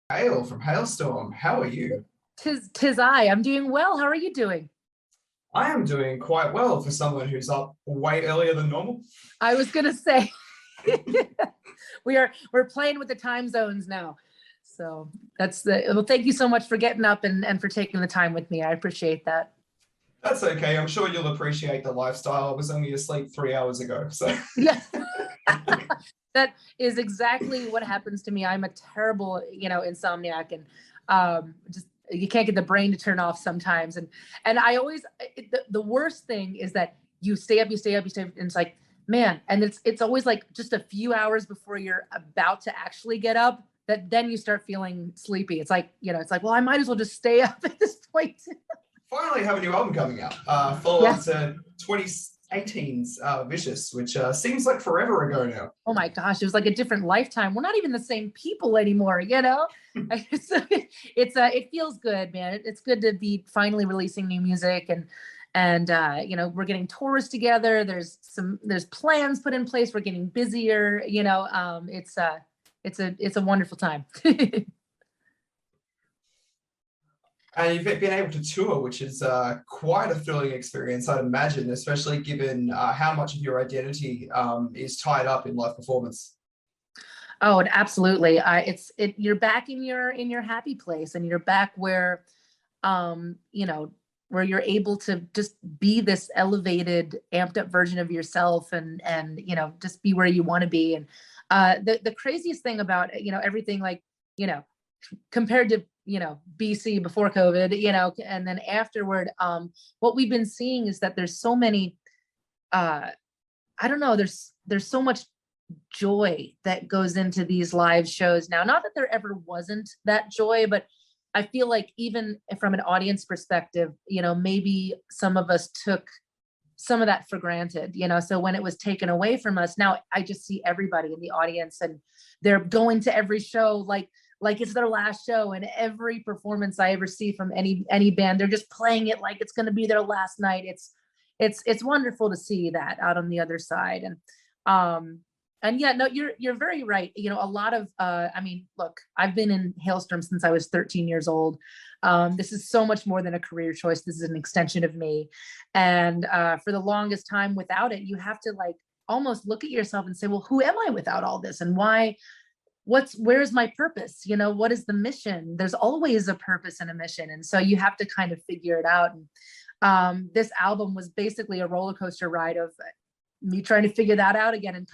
Hale from Halestorm. How are you? Tis I. I'm doing well. How are you doing? I am doing quite well for someone who's up way earlier than normal. I was gonna say we're playing with the time zones now. So that's well, thank you so much for getting up and for taking the time with me. I appreciate that. That's okay. I'm sure you'll appreciate the lifestyle. I was only asleep 3 hours ago. So Yeah. That is exactly what happens to me. I'm a terrible, insomniac, and just you can't get the brain to turn off sometimes. And I always the worst thing is that you stay up, and it's like, man, and it's always like just a few hours before you're about to actually get up that then you start feeling sleepy. It's like, it's like, well, I might as well just stay up at this point. finally have a new album coming out. Follow up Yes. to 2018's Vicious, which seems like forever ago now. Oh my gosh, it was like a different lifetime. We're not even the same people anymore, it feels good, man. It's good to be finally releasing new music, and we're getting tours together. There's plans put in place. We're getting busier. It's a wonderful time. And you've been able to tour, which is quite a thrilling experience, I'd imagine, especially given how much of your identity is tied up in live performance. Oh, and absolutely. You're back in your happy place, and you're back where, where you're able to just be this elevated, amped up version of yourself, and just be where you want to be. And the craziest thing about everything, like, compared to BC before COVID, and then afterward, what we've been seeing is that there's so many, I don't know, there's so much joy that goes into these live shows now. Not that there ever wasn't that joy, but I feel like even from an audience perspective, maybe some of us took some of that for granted, so when it was taken away from us, now I just see everybody in the audience, and they're going to every show like it's their last show. And every performance I ever see from any band, they're just playing it like it's going to be their last night. It's wonderful to see that out on the other side. And yeah, no, you're very right. A lot of look, I've been in Halestorm since I was 13 years old. This is so much more than a career choice. This is an extension of me. And for the longest time without it, you have to like almost look at yourself and say, well, who am I without all this? And why? Where's my purpose? What is the mission? There's always a purpose and a mission. And so you have to kind of figure it out. And this album was basically a roller coaster ride of me trying to figure that out again,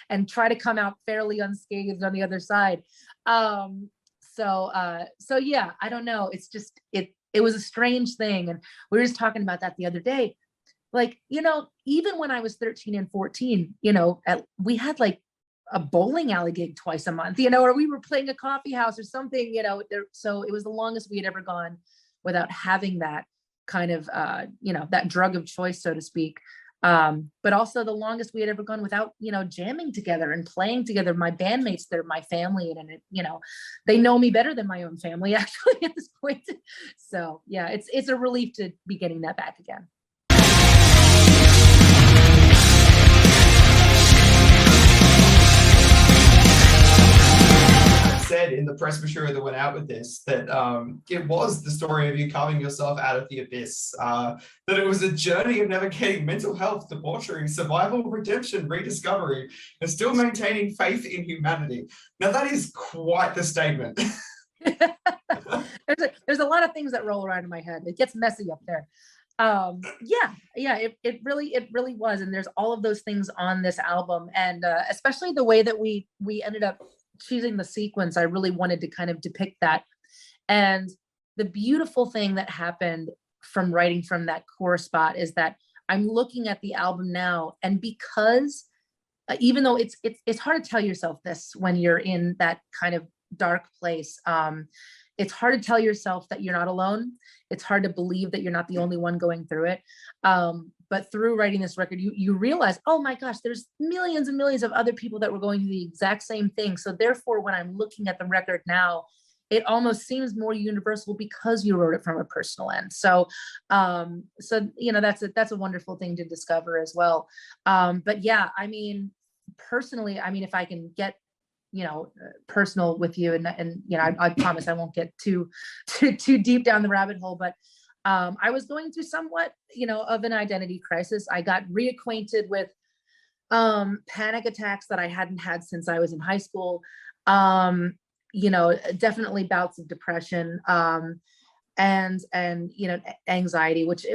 and try to come out fairly unscathed on the other side. So yeah, I don't know. It's just, it was a strange thing. And we were just talking about that the other day. Like, even when I was 13 and 14, we had like a bowling alley gig twice a month, or we were playing a coffee house or something, so it was the longest we had ever gone without having that kind of, that drug of choice, so to speak. But also the longest we had ever gone without, jamming together and playing together. My bandmates, they're my family, and they know me better than my own family actually at this point. So yeah, it's a relief to be getting that back again. Said in the press brochure that went out with this that it was the story of you carving yourself out of the abyss, that it was a journey of navigating mental health, debauchery, survival, redemption, rediscovery, and still maintaining faith in humanity. Now that is quite the statement. There's a lot of things that roll around in my head. It gets messy up there. It really was. And there's all of those things on this album, and especially the way that we ended up choosing the sequence. I really wanted to kind of depict that. And the beautiful thing that happened from writing from that core spot is that I'm looking at the album now, and because even though it's hard to tell yourself this when you're in that kind of dark place, it's hard to tell yourself that you're not alone. It's hard to believe that you're not the only one going through it. But through writing this record, you realize, oh my gosh, there's millions and millions of other people that were going through the exact same thing. So therefore, when I'm looking at the record now, it almost seems more universal because you wrote it from a personal end. So, that's a wonderful thing to discover as well. But yeah, personally, if I can get personal with you, and I promise I won't get too deep down the rabbit hole, but I was going through somewhat, of an identity crisis. I got reacquainted with panic attacks that I hadn't had since I was in high school. Definitely bouts of depression, and anxiety, which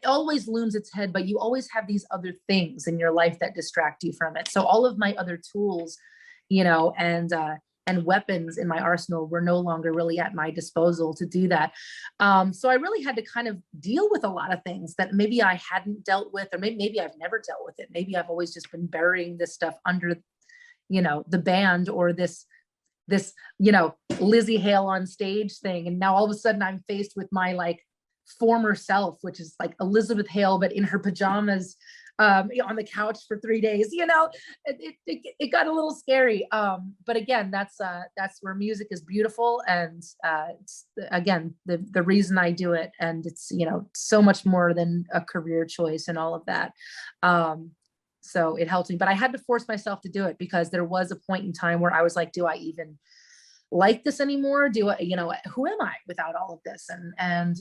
always looms its head, but you always have these other things in your life that distract you from it. So all of my other tools, and weapons in my arsenal were no longer really at my disposal to do that. So I really had to kind of deal with a lot of things that maybe I hadn't dealt with, or maybe I've never dealt with it. Maybe I've always just been burying this stuff under, the band, or this, Lzzy Hale on stage thing. And now all of a sudden I'm faced with my like former self, which is like Elizabeth Hale, but in her pajamas, on the couch for 3 days. It got a little scary. But again, that's where music is beautiful. And it's, again, the reason I do it. And it's, so much more than a career choice and all of that. So it helped me, but I had to force myself to do it, because there was a point in time where I was like, do I even like this anymore? Do I, who am I without all of this? And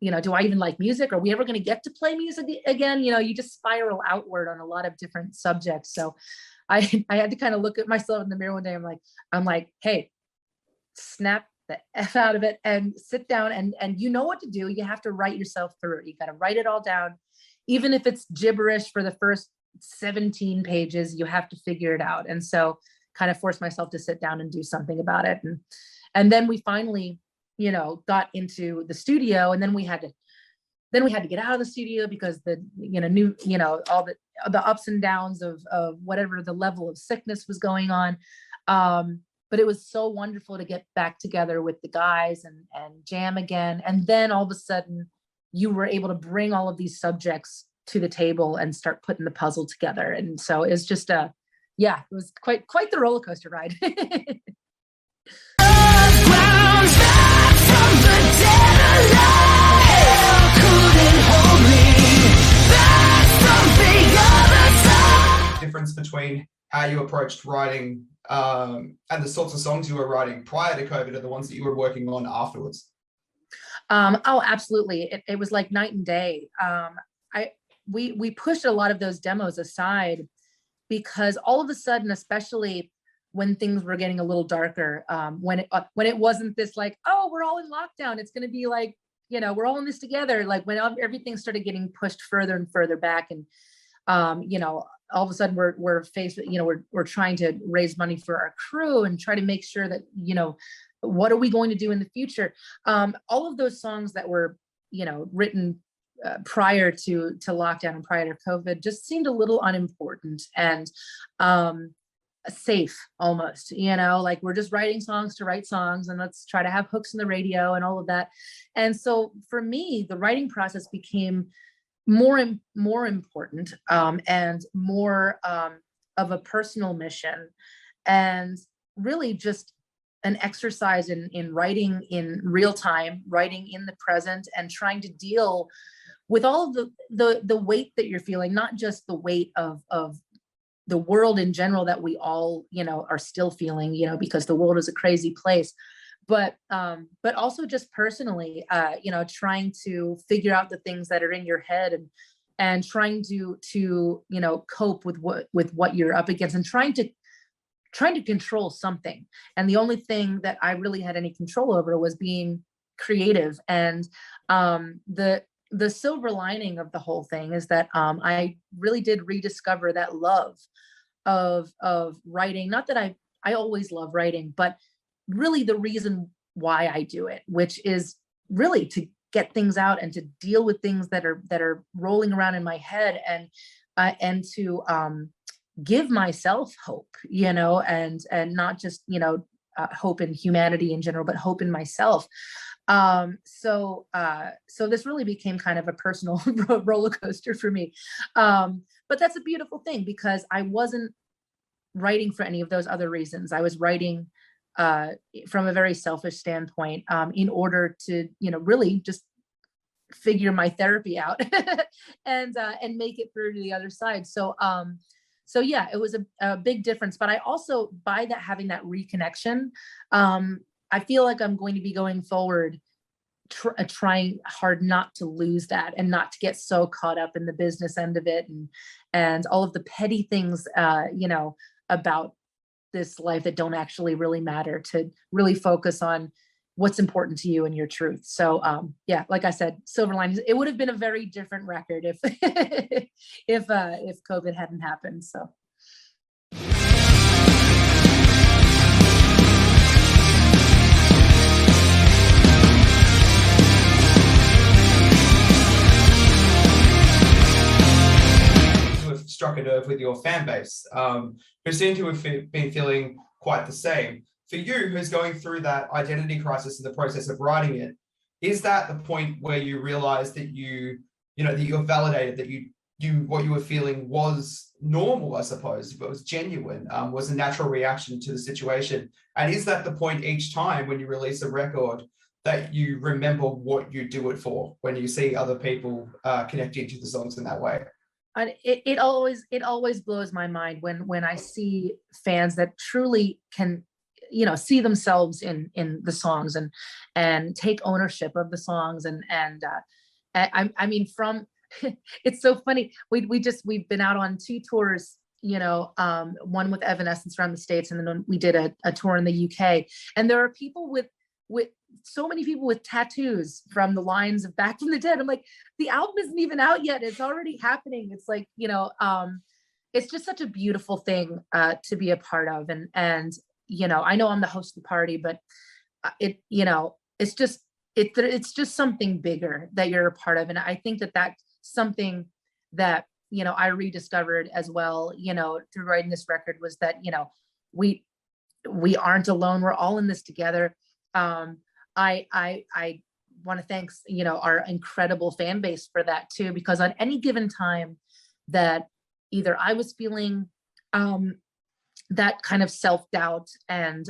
do I even like music? Are we ever going to get to play music again? You just spiral outward on a lot of different subjects. So I had to kind of look at myself in the mirror one day. I'm like, hey, snap the F out of it and sit down, and you know what to do. You have to write yourself through it. You got to write it all down. Even if it's gibberish for the first 17 pages, you have to figure it out. And so kind of forced myself to sit down and do something about it. And then we finally, got into the studio, and then we had to get out of the studio because the, new, all the ups and downs of whatever the level of sickness was going on. But it was so wonderful to get back together with the guys and jam again. And then all of a sudden you were able to bring all of these subjects to the table and start putting the puzzle together. And so it was just it was quite the roller coaster ride. Difference between how you approached writing and the sorts of songs you were writing prior to COVID are the ones that you were working on afterwards? Oh, absolutely. It was like night and day. We pushed a lot of those demos aside, because all of a sudden, especially when things were getting a little darker, when it wasn't this like, oh, we're all in lockdown, it's going to be like, we're all in this together. Like when everything started getting pushed further and further back, and all of a sudden we're faced with, we're trying to raise money for our crew and try to make sure that, what are we going to do in the future? All of those songs that were, written prior to lockdown and prior to COVID just seemed a little unimportant and safe almost, like we're just writing songs to write songs, and let's try to have hooks in the radio and all of that. And so for me, the writing process became more important, and more of a personal mission, and really just an exercise in writing in real time, writing in the present, and trying to deal with all of the weight that you're feeling, not just the weight of the world in general that we all, are still feeling, because the world is a crazy place, but also just personally, trying to figure out the things that are in your head, and trying to cope with what you're up against, and trying to control something. And the only thing that I really had any control over was being creative. And the silver lining of the whole thing is that I really did rediscover that love of writing. Not that I always love writing, but really the reason why I do it, which is really to get things out and to deal with things that are rolling around in my head, and to give myself hope, and not just, hope in humanity in general, but hope in myself. So this really became kind of a personal roller coaster for me. But that's a beautiful thing, because I wasn't writing for any of those other reasons. I was writing from a very selfish standpoint, in order to, really just figure my therapy out and make it through to the other side. So so yeah, it was a big difference. But I also, by that, having that reconnection, I feel like I'm going to be going forward trying hard not to lose that, and not to get so caught up in the business end of it, and all of the petty things, about this life that don't actually really matter, to really focus on what's important to you and your truth. So yeah, like I said, silver linings. It would have been a very different record if if COVID hadn't happened. So struck a nerve with your fan base, who seem to have been feeling quite the same. For you, who's going through that identity crisis in the process of writing it, is that the point where you realize that that you're validated, that what you were feeling was normal, I suppose, but was genuine, was a natural reaction to the situation? And is that the point each time when you release a record that you remember what you do it for, when you see other people connecting to the songs in that way? And it always blows my mind when I see fans that truly can, see themselves in the songs, and take ownership of the songs. And I mean, it's so funny. We've been out on 2 tours, one with Evanescence around the States, and then we did a tour in the UK. And there are people with so many people with tattoos from the lines of Back from the Dead. I'm like, the album isn't even out yet. It's already happening. It's like, it's just such a beautiful thing to be a part of. And I know I'm the host of the party, but it's just something bigger that you're a part of. And I think that that's something that, I rediscovered as well, through writing this record, was that, we aren't alone. We're all in this together. I want to thank, our incredible fan base for that too, because on any given time that either I was feeling that kind of self-doubt and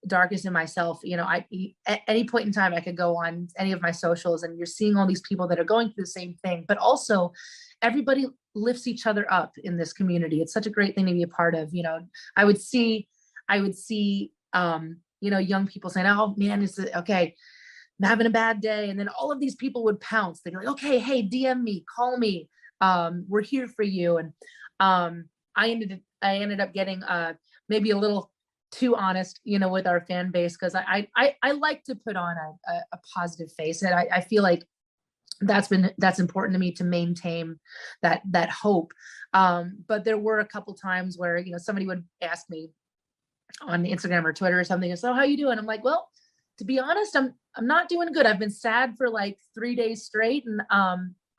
darkness in myself, at any point in time I could go on any of my socials, and you're seeing all these people that are going through the same thing, but also everybody lifts each other up in this community. It's such a great thing to be a part of. I would see young people saying, "Oh man, okay, I'm having a bad day." And then all of these people would pounce. They'd be like, "Okay, hey, DM me, call me. We're here for you." And I ended up getting maybe a little too honest, with our fan base, because I like to put on a positive face. And I feel like that's important to me, to maintain that hope. But there were a couple times where, somebody would ask me on Instagram or Twitter or something, "So how you doing?" I'm like, "Well, to be honest, I'm not doing good. I've been sad for like 3 days straight, and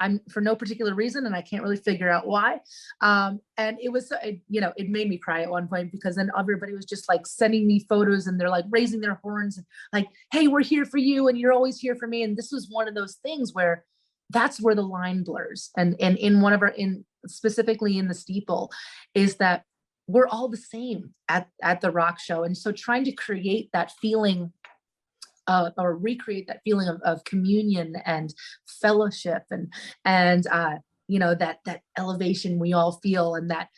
I'm for no particular reason, and I can't really figure out why." And it was, it made me cry at one point, because then everybody was just like sending me photos, and they're like raising their horns and like, "Hey, we're here for you, and you're always here for me." And this was one of those things where that's where the line blurs. And specifically in the Steeple, is that we're all the same at the rock show. And so trying to create that feeling or recreate that feeling of communion and fellowship, and that elevation we all feel, and that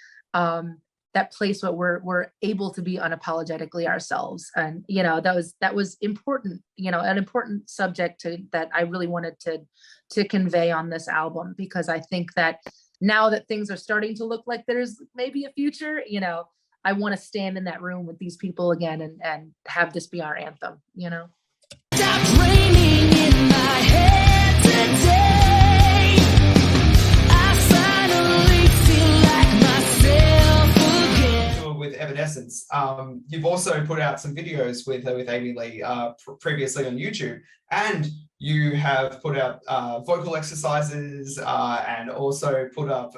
place where we're able to be unapologetically ourselves. And that was important, an important subject that I really wanted to convey on this album, because I think that now that things are starting to look like there's maybe a future, I want to stand in that room with these people again, and have this be our anthem. Stop raining in my head today. I finally feel like myself again. With Evanescence, you've also put out some videos with Amy Lee previously on YouTube, and you have put out vocal exercises, and also put up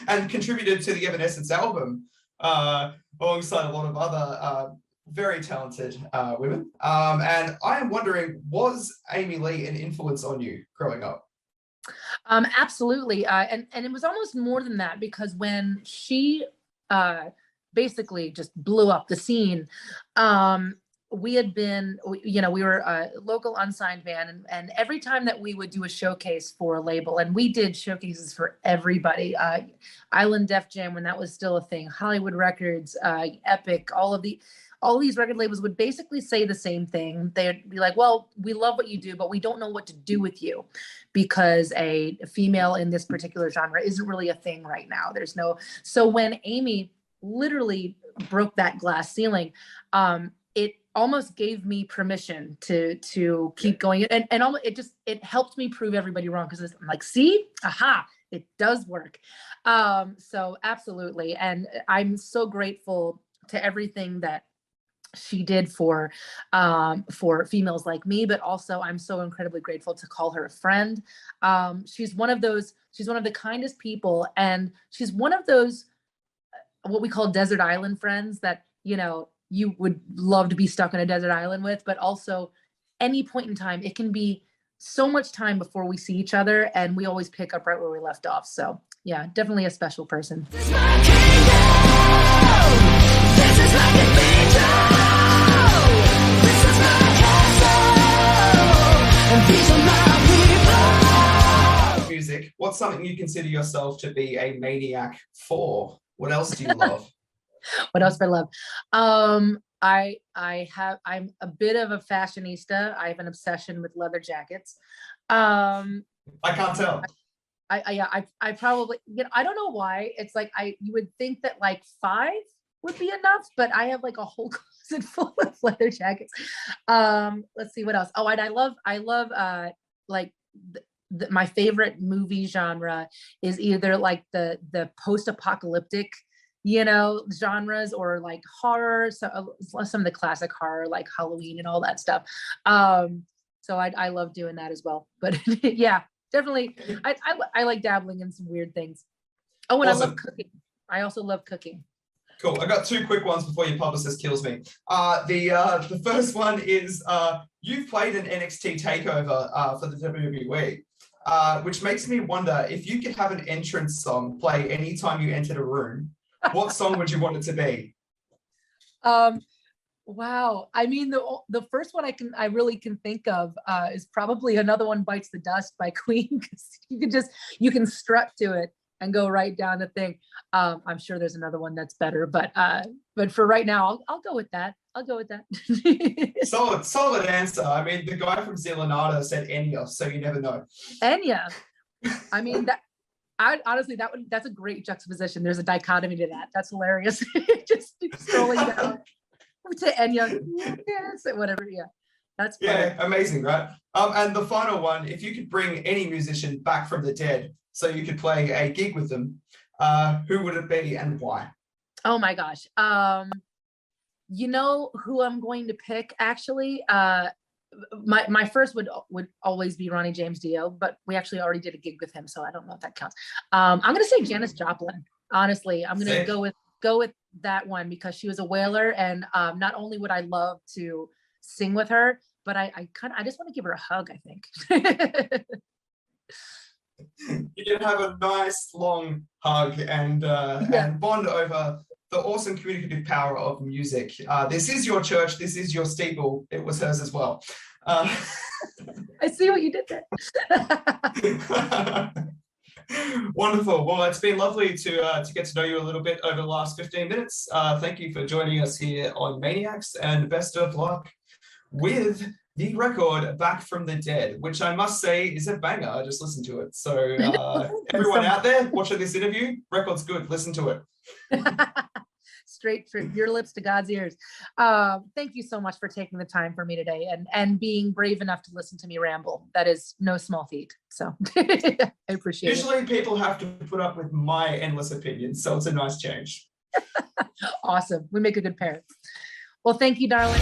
and contributed to the Evanescence album alongside a lot of other very talented women. And I am wondering, was Amy Lee an influence on you growing up? Absolutely. And it was almost more than that, because when she basically just blew up the scene, we had been, you know, we were a local unsigned band, and every time that we would do a showcase for a label, and we did showcases for everybody, Island Def Jam when that was still a thing, Hollywood Records, Epic, all these record labels would basically say the same thing. They'd be like, well, we love what you do, but we don't know what to do with you because a female in this particular genre isn't really a thing right now. So when Amy literally broke that glass ceiling, it almost gave me permission to keep going. And it helped me prove everybody wrong. Cause I'm like, see, aha, it does work. So absolutely. And I'm so grateful to everything that she did for females like me, but also I'm so incredibly grateful to call her a friend. She's one of the kindest people. And she's one of those, what we call desert island friends that, you know, you would love to be stuck on a desert island with, but also any point in time, it can be so much time before we see each other, and we always pick up right where we left off. So yeah, definitely a special person. This is my kingdom. This is my cathedral. This is my castle. And these are my people. Music. What's something you consider yourself to be a maniac for? What else do you love? What else do I love? I'm a bit of a fashionista. I have an obsession with leather jackets. I can't tell. I probably, you know, I don't know why. It's like you would think that like 5 would be enough, but I have like a whole closet full of leather jackets. Let's see what else. Oh, and I love like my favorite movie genre is either like the post-apocalyptic, you know, genres, or like horror. So some of the classic horror, like Halloween and all that stuff. So I love doing that as well. But yeah, definitely, I like dabbling in some weird things. Oh, and awesome. I love cooking. I also love cooking. Cool. I got 2 quick ones before your publicist kills me. The first one is you've played an NXT takeover for the WWE. Which makes me wonder if you could have an entrance song play anytime you entered a room, what song would you want it to be? Wow. I mean, the first one I really can think of is probably Another One Bites the Dust by Queen, because you can strut to it and go right down the thing. I'm sure there's another one that's better, but for right now, I'll go with that. Solid answer. I mean, the guy from Zelenada said Enya, so you never know. Enya. I mean, that's a great juxtaposition. There's a dichotomy to that. That's hilarious. Just scrolling down to Enya. Yes, whatever. Yeah. That's funny. Yeah, amazing, right? And the final one, if you could bring any musician back from the dead so you could play a gig with them, who would it be and why? Oh my gosh. You know who I'm going to pick, actually? My first would always be Ronnie James Dio, but we actually already did a gig with him, so I don't know if that counts. I'm going to say Janis Joplin. Honestly, I'm going to go with that one because she was a whaler, and not only would I love to sing with her, but I just want to give her a hug, I think. You can have a nice long hug and bond over the awesome communicative power of music. This is your church. This is your steeple. It was hers as well. I see what you did there. Wonderful. Well, it's been lovely to get to know you a little bit over the last 15 minutes. Thank you for joining us here on Maniacs, and best of luck with the record Back from the Dead, which I must say is a banger. I just listened to it. So everyone out there watching this interview, record's good. Listen to it. Straight from your lips to God's ears. Thank you so much for taking the time for me today and being brave enough to listen to me ramble. That is no small feat. So I appreciate it. Usually people have to put up with my endless opinions, so it's a nice change. Awesome. We make a good pair. Well, thank you, darling.